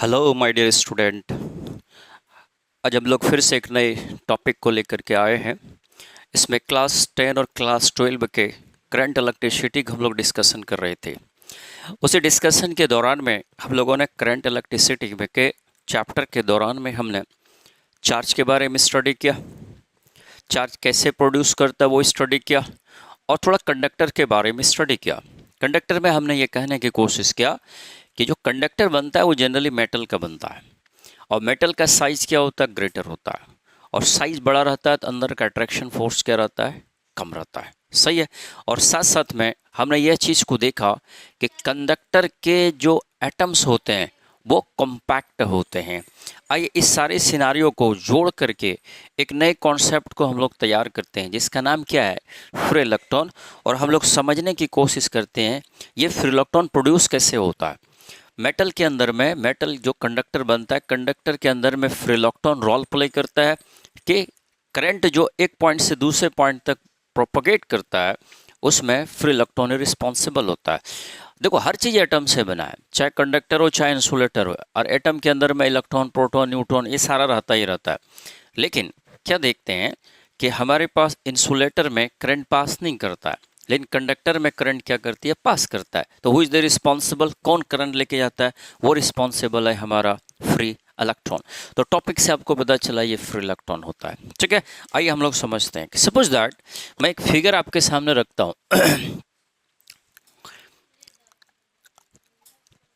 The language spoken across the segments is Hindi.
Hello my dear student. आज हम लोग फिर से एक नए टॉपिक को लेकर के आए हैं। इसमें क्लास 10 और क्लास 12 के करंट इलेक्ट्रिसिटी का हम लोग डिस्कशन कर रहे थे। उसी डिस्कशन के दौरान में हम लोगों ने करंट इलेक्ट्रिसिटी में के चैप्टर के दौरान में हमने चार्ज के बारे में स्टडी किया, चार्ज कैसे प्रोड्यूस करता है वो स्टडी किया, और थोड़ा कंडक्टर के बारे में स्टडी किया। कंडक्टर में हमने ये कहने की कोशिश किया कि जो कंडक्टर बनता है वो जनरली मेटल का बनता है, और मेटल का साइज़ क्या होता है, ग्रेटर होता है, और साइज़ बड़ा रहता है तो अंदर का अट्रैक्शन फोर्स क्या रहता है, कम रहता है। सही है। और साथ साथ में हमने यह चीज़ को देखा कि कंडक्टर के जो एटम्स होते हैं वो कॉम्पैक्ट होते हैं। आइए इस सारे सिनारियों को जोड़ करके एक नए कॉन्सेप्ट को हम लोग तैयार करते हैं जिसका नाम क्या है, फ्री इलेक्ट्रॉन। और हम लोग समझने की कोशिश करते हैं ये फ्री इलेक्ट्रॉन प्रोड्यूस कैसे होता है। मेटल के अंदर में, मेटल जो कंडक्टर बनता है, कंडक्टर के अंदर में फ्री इलेक्ट्रॉन रोल प्ले करता है कि करंट जो एक पॉइंट से दूसरे पॉइंट तक प्रोपगेट करता है उसमें फ्री इलेक्ट्रॉन रिस्पॉन्सिबल होता है। देखो हर चीज़ एटम से बना है, चाहे कंडक्टर हो चाहे इंसुलेटर हो, और एटम के अंदर में इलेक्ट्रॉन, प्रोटॉन, न्यूट्रॉन ये सारा रहता ही रहता है। लेकिन क्या देखते हैं कि हमारे पास इंसुलेटर में करंट पास नहीं करता है, लेकिन कंडक्टर में करंट क्या करती है, पास करता है। तो हु इज द रिस्पॉन्सिबल, कौन करंट लेके जाता है, वो रिस्पॉन्सिबल है हमारा फ्री इलेक्ट्रॉन। तो टॉपिक से आपको पता चला ये फ्री इलेक्ट्रॉन होता है। ठीक है, आइए हम लोग समझते हैं कि सपोज दैट मैं एक फिगर आपके सामने रखता हूं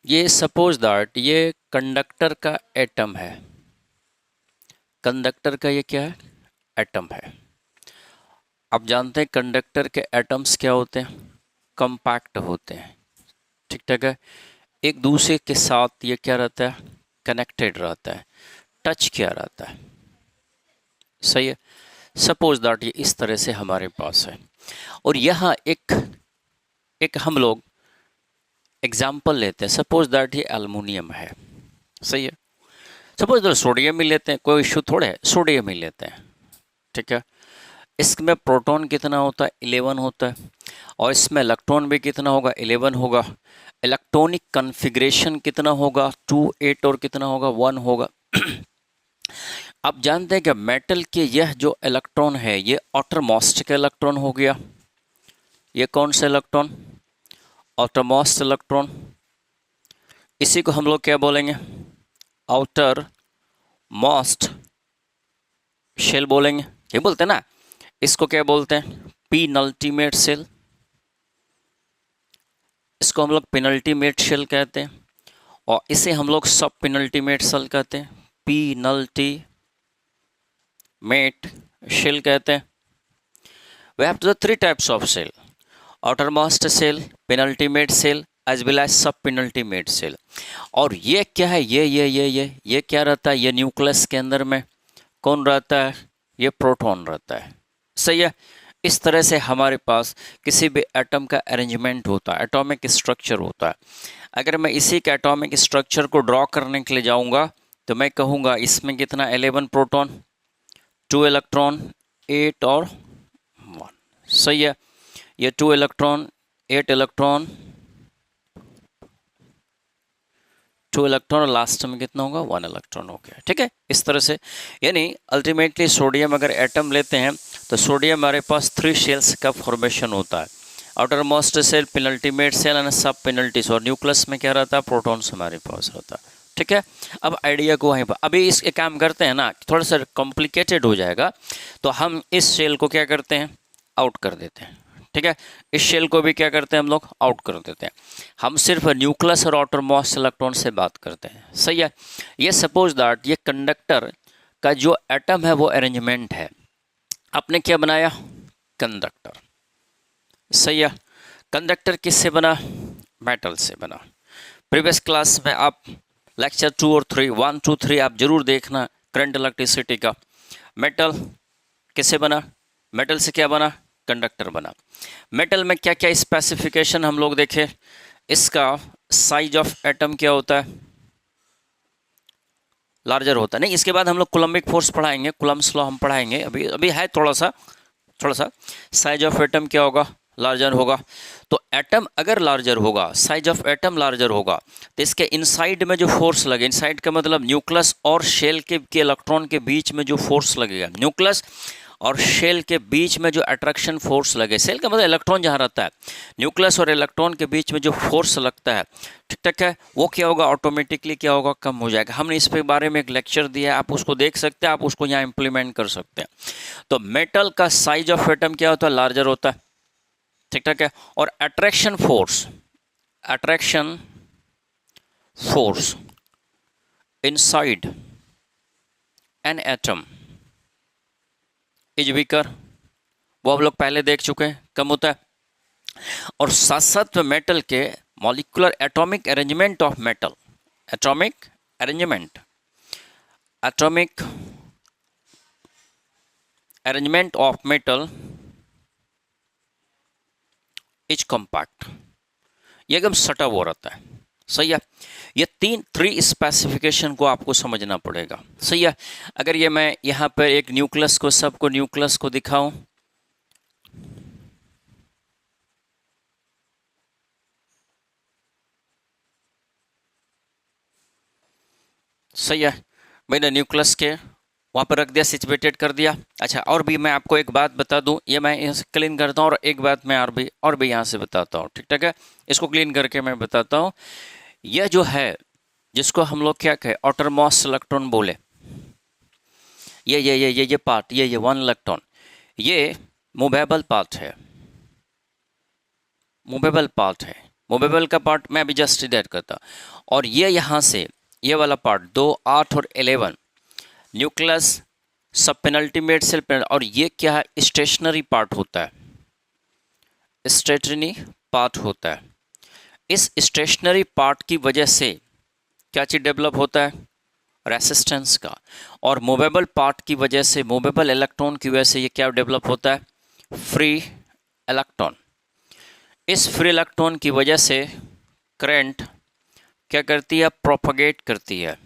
ये सपोज दैट ये कंडक्टर का एटम है, कंडक्टर का ये क्या है, एटम है। आप जानते हैं कंडक्टर के एटम्स क्या होते हैं, कॉम्पैक्ट होते हैं। ठीक ठाक है, एक दूसरे के साथ ये क्या रहता है, कनेक्टेड रहता है, टच क्या रहता है। सही है। सपोज दैट ये इस तरह से हमारे पास है, और यहाँ एक हम लोग एग्जाम्पल लेते हैं। सपोज दैट ये एल्युमिनियम है। सही है। सपोज दैट सोडियम ही लेते हैं, कोई इशू थोड़े है, सोडियम ही लेते हैं। ठीक है, इसमें प्रोटॉन कितना होता है, 11 होता है, और इसमें इलेक्ट्रॉन भी कितना होगा, 11 होगा। इलेक्ट्रॉनिक कॉन्फ़िगरेशन कितना होगा, 2 8, और कितना होगा, 1 होगा। आप जानते हैं कि मेटल के यह जो इलेक्ट्रॉन है ये आउटरमोस्ट का इलेक्ट्रॉन हो गया। ये कौन सा इलेक्ट्रॉन, आउटरमोस्ट इलेक्ट्रॉन। इसी को हम लोग क्या बोलेंगे, आउटर मोस्ट शेल बोलेंगे। ये बोलते हैं ना, इसको क्या बोलते हैं, पेनल्टीमेट शेल। इसको हम लोग पेनल्टीमेट शेल कहते हैं, और इसे हम लोग सब पेनल्टीमेट शेल कहते हैं, पेनल्टीमेट शेल कहते हैं। We have the 3 types of shell: outermost shell, penultimate shell, as well as सब penultimate shell। और ये क्या है, ये क्या रहता है, ये न्यूक्लियस के अंदर में कौन रहता है, ये प्रोटॉन रहता है। सही है। इस तरह से हमारे पास किसी भी एटम का अरेंजमेंट होता है, एटॉमिक स्ट्रक्चर होता है। अगर मैं इसी के एटॉमिक स्ट्रक्चर को ड्रॉ करने के लिए जाऊंगा तो मैं कहूँगा इसमें कितना, 11 प्रोटॉन, 2 इलेक्ट्रॉन, 8 और 1। सही है। ये 2 इलेक्ट्रॉन, 8 इलेक्ट्रॉन, 2 इलेक्ट्रॉन, और लास्ट में कितना होगा, 1 इलेक्ट्रॉन हो गया। ठीक है, इस तरह से। यानी अल्टीमेटली सोडियम अगर एटम लेते हैं तो सोडियम हमारे पास 3 शेल्स का फॉर्मेशन होता है, outer most cell, penultimate cell and sub penalties, और न्यूक्लियस में क्या रहता है, प्रोटॉन्स हमारे पास रहता है। ठीक है, अब आइडिया को वहीं पर अभी इस काम करते हैं ना, थोड़ा सा कॉम्प्लिकेटेड हो जाएगा, तो हम इस शेल को क्या करते हैं, आउट कर देते हैं। ठीक है, इस शेल को भी क्या करते हैं हम लोग, आउट कर देते हैं। हम सिर्फ न्यूक्लियस और आउटर मोस्ट इलेक्ट्रॉन से बात करते हैं। सही है। ये सपोज दैट ये कंडक्टर का जो एटम है वो अरेंजमेंट है। आपने क्या बनाया, कंडक्टर। सही है। कंडक्टर किससे बना, मेटल से बना। प्रीवियस क्लास में आप लेक्चर 2 और 3, 1 2 3 आप जरूर देखना करंट इलेक्ट्रिसिटी का। मेटल किससे बना, मेटल से क्या बना, कंडक्टर बना। मेटल में क्या क्या स्पेसिफिकेशन हम लोग देखे, इसका साइज ऑफ एटम क्या होता है, लार्जर होता है। नहीं, इसके बाद हम लोग कूलम्बिक फोर्स पढ़ाएंगे, कूलम्ब्स लॉ हम पढ़ाएंगे, अभी है थोड़ा सा। साइज ऑफ एटम क्या होगा, लार्जर होगा। तो एटम अगर लार्जर होगा, साइज ऑफ एटम लार्जर होगा, तो इसके इनसाइड में जो फोर्स लगे, इनसाइड का मतलब न्यूक्लियस और शेल के इलेक्ट्रॉन के बीच में जो फोर्स लगेगा, न्यूक्लियस और शेल के बीच में जो अट्रैक्शन फोर्स लगे, शेल का मतलब इलेक्ट्रॉन जहाँ रहता है, न्यूक्लियस और इलेक्ट्रॉन के बीच में जो फोर्स लगता है, ठीक ठाक है, वो क्या होगा, ऑटोमेटिकली क्या होगा, कम हो जाएगा। हमने इस पे बारे में एक लेक्चर दिया है, आप उसको देख सकते हैं, आप उसको यहाँ इंप्लीमेंट कर सकते हैं। तो मेटल का साइज ऑफ एटम क्या होता है, लार्जर होता है, ठीक ठाक है। और attraction force inside an atom is weaker, वो हम लोग पहले देख चुके हैं, कम होता है। और साथ साथ में मेटल के molecular atomic arrangement of metal, atomic arrangement of metal is compact, ये एकदम सटा हुआ रहता है, सही है। ये थ्री स्पेसिफिकेशन को आपको समझना पड़ेगा, सही है। अगर ये मैं यहाँ पर एक न्यूक्लियस को, सबको न्यूक्लियस को दिखाऊं, सही है, मैंने न्यूक्लियस के वहाँ पर रख दिया, सिचुएटेड कर दिया। अच्छा, और भी मैं आपको एक बात बता दूं, ये मैं यहाँ से क्लीन करता हूँ और एक बात मैं और भी यहाँ से बताता हूँ, ठीक ठाक है। इसको क्लीन करके मैं बताता हूँ। यह जो है, जिसको हम लोग क्या कहें, आउटरमोस्ट इलेक्ट्रॉन बोले, ये पार्ट, ये 1 इलेक्ट्रॉन, ये मूवेबल पार्ट है, मूवेबल का पार्ट मैं अभी जस्ट इधर करता। और ये यहाँ से ये वाला पार्ट 2, 8 और 11 न्यूक्लियस, सब पेनल्टीमेट सेल, और ये क्या है, स्टेशनरी पार्ट होता है, स्टेशनरी पार्ट होता है। इस स्टेशनरी पार्ट की वजह से क्या चीज़ डेवलप होता है, रेसिस्टेंस का। और मूवेबल पार्ट की वजह से, मूवेबल इलेक्ट्रॉन की वजह से ये क्या डेवलप होता है, फ्री इलेक्ट्रॉन। इस फ्री इलेक्ट्रॉन की वजह से करंट क्या करती है, प्रोपगेट करती है,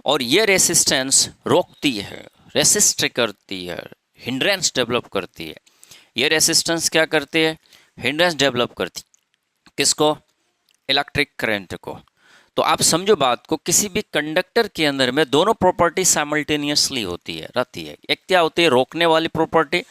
और ये रेसिस्टेंस रोकती है, रेसिस्ट करती है, हिंड्रेंस डेवलप करती है। ये रेसिस्टेंस क्या करती है, हिंड्रेंस डेवलप करती है, किसको, इलेक्ट्रिक करंट को। तो आप समझो बात को, किसी भी कंडक्टर के अंदर में दोनों प्रॉपर्टी साइमल्टेनियसली रहती है। एक क्या होती है, रोकने वाली प्रॉपर्टी,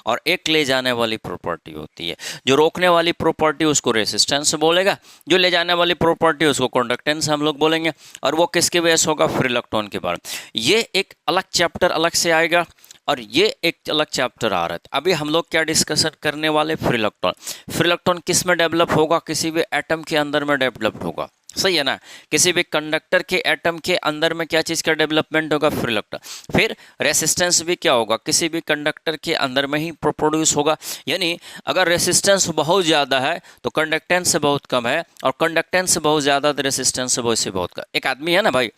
और एक ले जाने वाली प्रॉपर्टी होती है। जो रोकने वाली प्रॉपर्टी उसको रेसिस्टेंस बोलेगा, जो ले जाने वाली प्रॉपर्टी उसको कंडक्टेंस हम लोग बोलेंगे। और वो किसके वजह से होगा, फ्री इलेक्ट्रॉन के बारे में। ये एक अलग चैप्टर अलग से आएगा, और ये एक अलग चैप्टर आ रहा है। अभी हम लोग क्या डिस्कशन करने वाले, फ्री इलेक्ट्रॉन। फ्री इलेक्ट्रॉन किस में डेवलप होगा, किसी भी एटम के अंदर में डेवलप होगा, सही है ना। किसी भी कंडक्टर के एटम के अंदर में क्या चीज़ का डेवलपमेंट होगा, फ्री इलेक्ट्रॉन। फिर रेसिस्टेंस भी क्या होगा, किसी भी कंडक्टर के अंदर में ही प्रोड्यूस होगा। यानी अगर रेसिस्टेंस बहुत ज़्यादा है तो कंडक्टेंस बहुत कम है, और कंडक्टेंस बहुत ज़्यादा तो रेसिस्टेंस से बहुत कम। एक आदमी है ना भाई,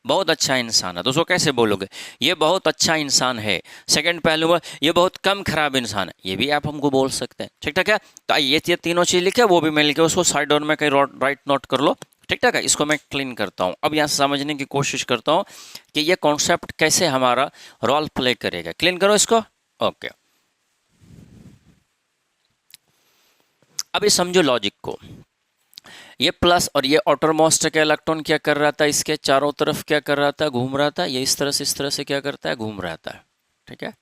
बहुत अच्छा इंसान है, तो उसको कैसे बोलोगे, ये बहुत अच्छा इंसान है। सेकंड पहलू में, ये बहुत कम खराब इंसान है, ये भी आप हमको बोल सकते हैं, ठीक ठाक है। तो ये तीनों चीज़ लिखे, वो भी मैं लिखे, उसको साइड डाउन में कहीं राइट नोट कर लो, ठीक ठाक है। इसको मैं क्लीन करता हूँ, अब यहाँ समझने की कोशिश करता हूँ कि ये कॉन्सेप्ट कैसे हमारा रोल प्ले करेगा। क्लीन करो इसको, ओके। अभी समझो लॉजिक को, ये प्लस और ये आउटरमोस्ट का इलेक्ट्रॉन क्या कर रहा था, इसके चारों तरफ क्या कर रहा था, घूम रहा था। ये इस तरह से क्या करता है, घूम रहा था, ठीक है।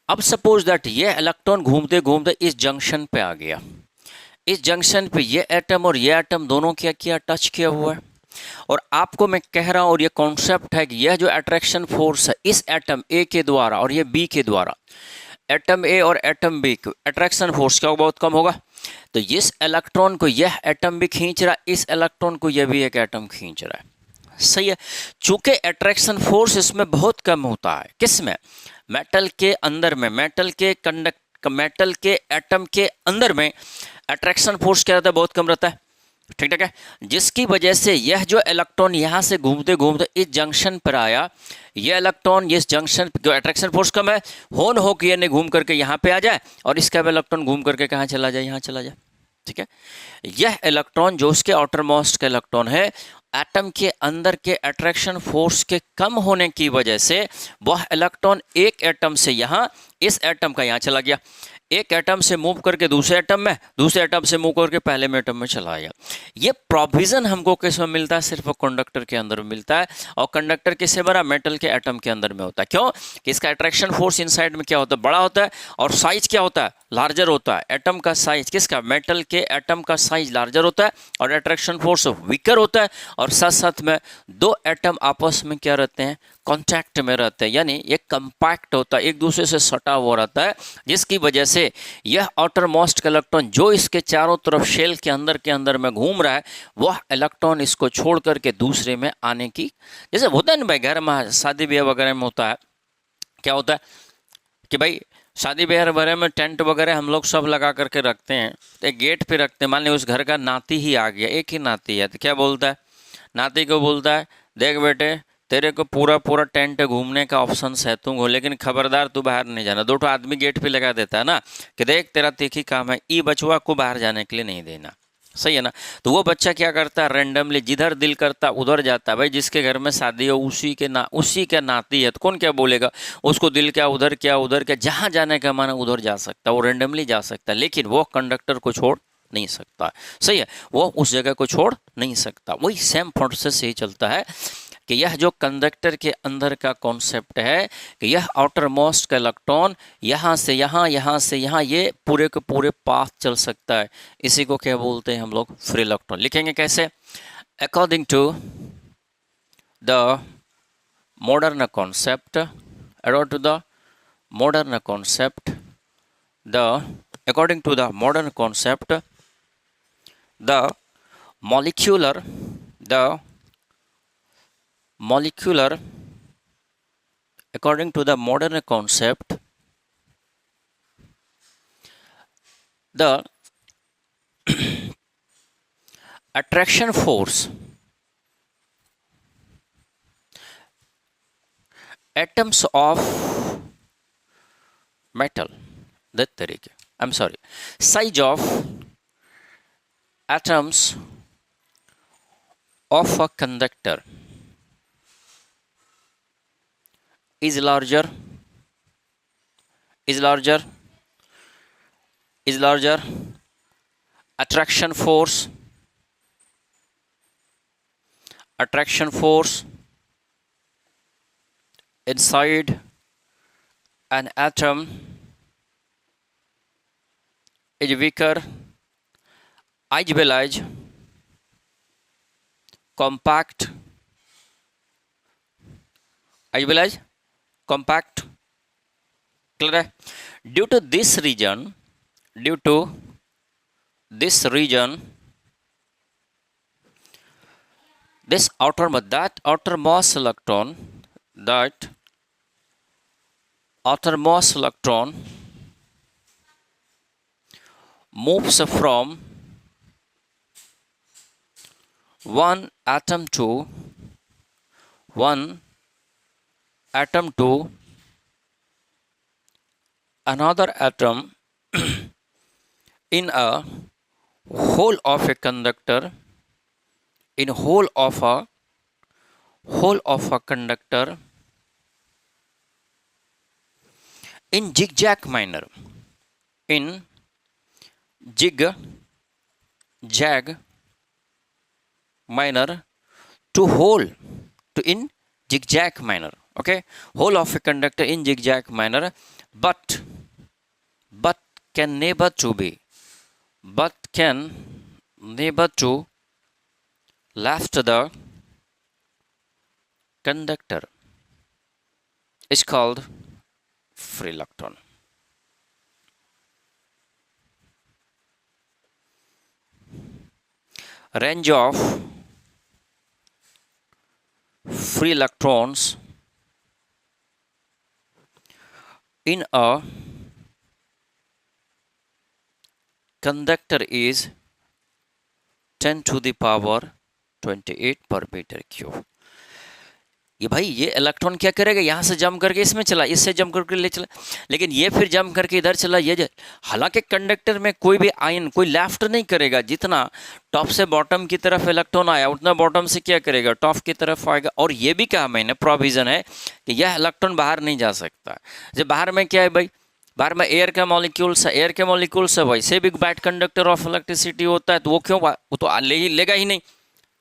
अब सपोज दैट ये इलेक्ट्रॉन घूमते घूमते इस जंक्शन पे आ गया। इस जंक्शन पे ये एटम और ये एटम दोनों क्या किया, टच किया हुआ है। और आपको मैं कह रहा हूं, और ये कॉन्सेप्ट है कि यह जो अट्रैक्शन फोर्स है इस एटम ए के द्वारा और ये बी के द्वारा, एटम ए और एटम बी को अट्रैक्शन फोर्स क्या बहुत कम होगा। तो इस इलेक्ट्रॉन को यह एटम भी खींच रहा है, इस इलेक्ट्रॉन को यह भी एक एटम खींच रहा है, सही है। चूंकि अट्रैक्शन फोर्स इसमें बहुत कम होता है, किसमें, मेटल के अंदर में, मेटल के एटम के अंदर में अट्रैक्शन फोर्स क्या रहता है, बहुत कम रहता है, ठीक ठाक है। जिसकी वजह से यह जो इलेक्ट्रॉन यहाँ से घूमते घूमते इस जंक्शन पर आया, यह इलेक्ट्रॉन इस जंक्शन जो अट्रैक्शन फोर्स कम है, हो कि ये घूम करके यहाँ पे आ जाए, और इसका इलेक्ट्रॉन घूम करके कहाँ चला जाए, यहाँ चला जाए, ठीक है। यह इलेक्ट्रॉन जो उसके आउटर मोस्ट का इलेक्ट्रॉन है, एटम के अंदर के अट्रैक्शन फोर्स के कम होने की वजह से वह इलेक्ट्रॉन एक एटम से यहाँ इस एटम का यहाँ चला गया, एक एटम से मूव करके दूसरे एटम में, दूसरे एटम से मूव करके पहले में एटम में चला गया। ये प्रोविजन हमको किस में मिलता है? सिर्फ कंडक्टर के अंदर मिलता है। और कंडक्टर किससे बना? मेटल के एटम के अंदर में होता है। क्यों? कि इसका अट्रैक्शन फोर्स इनसाइड में क्या होता है? बड़ा होता है, और साइज क्या होता है? लार्जर होता है। एटम का साइज किसका? मेटल के एटम का साइज लार्जर होता है और अट्रैक्शन फोर्स वीकर होता है। और साथ साथ में दो एटम आपस में क्या रहते हैं? कॉन्टैक्ट में रहते हैं, यानी ये कंपैक्ट होता है, एक दूसरे से सटा हुआ रहता है, जिसकी वजह से यह आउटर मोस्ट इलेक्ट्रॉन जो इसके चारों तरफ शेल के अंदर में घूम रहा है, वह इलेक्ट्रॉन इसको छोड़ करके दूसरे में आने की, जैसे होता है ना भाई, घर में शादी ब्याह वगैरह में होता है, क्या होता है कि भाई शादी ब्याह वगैरह में टेंट वगैरह हम लोग सब लगा करके रखते हैं, तो एक गेट पे रखते हैं। मान लीजिए उस घर का नाती ही आ गया, एक ही नाती है, तो क्या बोलता है? नाती को बोलता है, देख बेटे तेरे को पूरा पूरा टेंट घूमने का ऑप्शन है, तुम हो, लेकिन खबरदार तू बाहर नहीं जाना। दो तो आदमी गेट पे लगा देता है ना कि देख तेरा तीखी काम है, ई बचुआ को बाहर जाने के लिए नहीं देना। सही है ना? तो वो बच्चा क्या करता है? रैंडमली जिधर दिल करता उधर जाता है। भाई जिसके घर में शादी हो उसी के नाती है, तो कौन क्या बोलेगा? उसको दिल क्या उधर क्या, जहाँ जाने का मन उधर जा सकता है, वो रैंडमली जा सकता है, लेकिन वो कंडक्टर को छोड़ नहीं सकता। सही है? वो उस जगह को छोड़ नहीं सकता। वही सेम प्रोसेस ही चलता है कि यह जो कंडक्टर के अंदर का कॉन्सेप्ट है कि यह आउटर मोस्ट का इलेक्ट्रॉन यहाँ से यहाँ, यहाँ से यहाँ, ये पूरे के पूरे पाथ चल सकता है। इसी को क्या बोलते हैं हम लोग? Free electron. लिखेंगे कैसे? According to the modern concept, according to the modern concept, according to the modern concept, the molecular according to the modern concept, the attraction force atoms of metal, that तरीके, I'm sorry, size of atoms of a conductor is larger attraction force inside an atom is weaker as well as compact clear है? due to this reason this outermost electron moves from one atom to another atom in a whole of a conductor, in whole of a conductor in zigzag manner, in zigzag manner in zigzag manner, okay, whole of a conductor in zigzag manner, but can never to left the conductor is called free electron. Range of free electrons in a conductor is 10 to the power 28 per meter cube. ये भाई ये इलेक्ट्रॉन क्या करेगा? यहाँ से जंप करके इसमें चला, इससे जंप करके ले चला, लेकिन ये फिर जंप करके इधर चला, ये हालांकि कंडक्टर में कोई भी आयन कोई लेफ्ट नहीं करेगा। जितना टॉप से बॉटम की तरफ इलेक्ट्रॉन आया उतना बॉटम से क्या करेगा? टॉप की तरफ आएगा। और ये भी कहा मैंने प्रोविजन है कि यह इलेक्ट्रॉन बाहर नहीं जा सकता। जब बाहर में क्या है भाई? बाहर में एयर के मॉलिक्यूल्स है, एयर के मॉलिक्यूल्स है वैसे भी बैड कंडक्टर ऑफ इलेक्ट्रिसिटी होता है, तो वो क्यों, वो तो लेगा ही नहीं।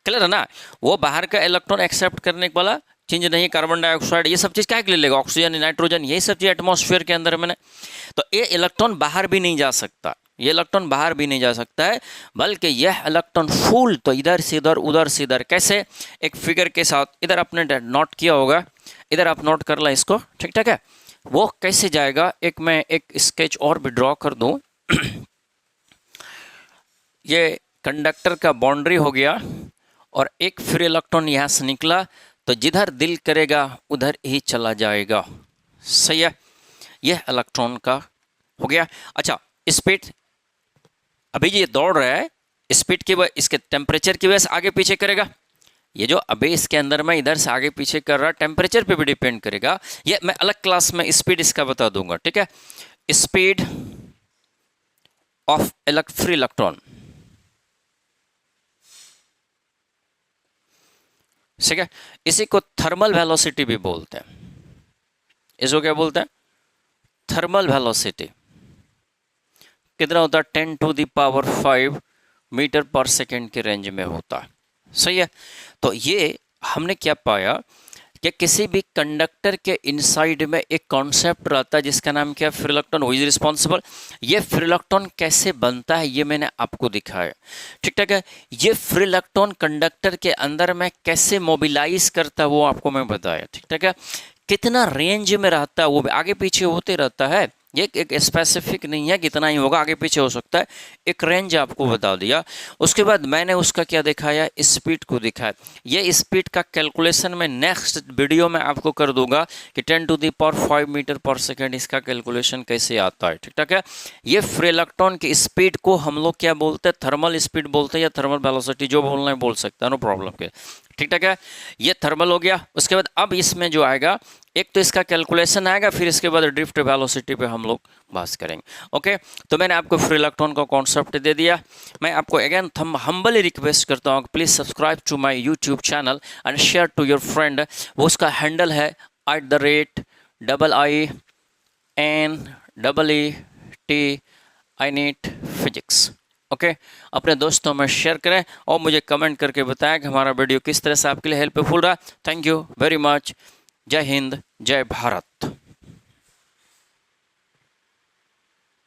क्लियर है ना, वो बाहर का इलेक्ट्रॉन एक्सेप्ट करने वाला चीज नहीं, कार्बन डाइऑक्साइड ये सब चीज क्या के लिए लेगा, ऑक्सीजन नाइट्रोजन यही सब चीज एटमॉस्फेयर के अंदर में। तो ये इलेक्ट्रॉन बाहर भी नहीं जा सकता, ये इलेक्ट्रॉन बाहर भी नहीं जा सकता है, बल्कि यह इलेक्ट्रॉन फुल तो इधर से इधर उधर से इधर, कैसे, एक फिगर के साथ, इधर आपने नोट किया होगा, इधर आप नोट कर ला इसको, ठीक ठाक है। वो कैसे जाएगा, एक मैं एक स्केच और भी ड्रॉ कर दूं। ये कंडक्टर का बाउंड्री हो गया और एक फ्री इलेक्ट्रॉन यहाँ से निकला, तो जिधर दिल करेगा उधर ही चला जाएगा। सही है, यह इलेक्ट्रॉन का हो गया। अच्छा, स्पीड, अभी ये दौड़ रहा है, स्पीड की वजह, इसके टेम्परेचर की वजह से आगे पीछे करेगा। ये जो अभी इसके अंदर में इधर से आगे पीछे कर रहा, टेम्परेचर पे भी डिपेंड करेगा। ये मैं अलग क्लास में स्पीड इसका बता दूंगा, ठीक है। स्पीड ऑफ फ्री इलेक्ट्रॉन, ठीक है, इसी को थर्मल वेलोसिटी भी बोलते हैं। इसको क्या बोलते हैं, थर्मल वेलोसिटी। कितना होता है, 10⁵ मीटर पर सेकेंड के रेंज में होता है। सही है, तो ये हमने क्या पाया कि किसी भी कंडक्टर के इनसाइड में एक कॉन्सेप्ट रहता है जिसका नाम क्या, free electron, who is responsible. ये फ्री इलेक्ट्रॉन कैसे बनता है ये मैंने आपको दिखाया, ठीक ठाक है। ये फ्री इलेक्ट्रॉन कंडक्टर के अंदर में कैसे मोबिलाइज करता है वो आपको मैं बताया, ठीक ठाक है। कितना रेंज में रहता है वो आगे पीछे होते रहता है, ये एक स्पेसिफिक नहीं है कितना ही होगा, आगे पीछे हो सकता है, एक रेंज आपको बता दिया। उसके बाद मैंने उसका क्या दिखाया, स्पीड को दिखाया। ये स्पीड का कैलकुलेशन मैं नेक्स्ट वीडियो में आपको कर दूंगा कि 10⁵ मीटर पर सेकेंड इसका कैलकुलेशन कैसे आता है, ठीक ठाक है। ये फ्री इलेक्ट्रॉन की स्पीड को हम लोग क्या बोलते हैं, थर्मल स्पीड बोलते हैं या थर्मल वेलोसिटी, जो बोलना है बोल सकता है, नो प्रॉब्लम के, ठीक ठाक है। ये थर्मल हो गया। उसके बाद अब इसमें जो आएगा, एक तो इसका कैलकुलेशन आएगा, फिर इसके बाद ड्रिफ्ट वेलोसिटी पे हम लोग बात करेंगे। ओके, तो मैंने आपको फ्री इलेक्ट्रॉन का कॉन्सेप्ट दे दिया। मैं आपको अगेन हम्बली रिक्वेस्ट करता हूँ, please subscribe to my YouTube channel and share to your friend. वो उसका हैंडल है @INEET फिजिक्स। ओके, अपने दोस्तों में शेयर करें और मुझे कमेंट करके बताएं कि हमारा वीडियो किस तरह से आपके लिए हेल्पफुल रहा। Thank you very much. जय हिंद, जय भारत।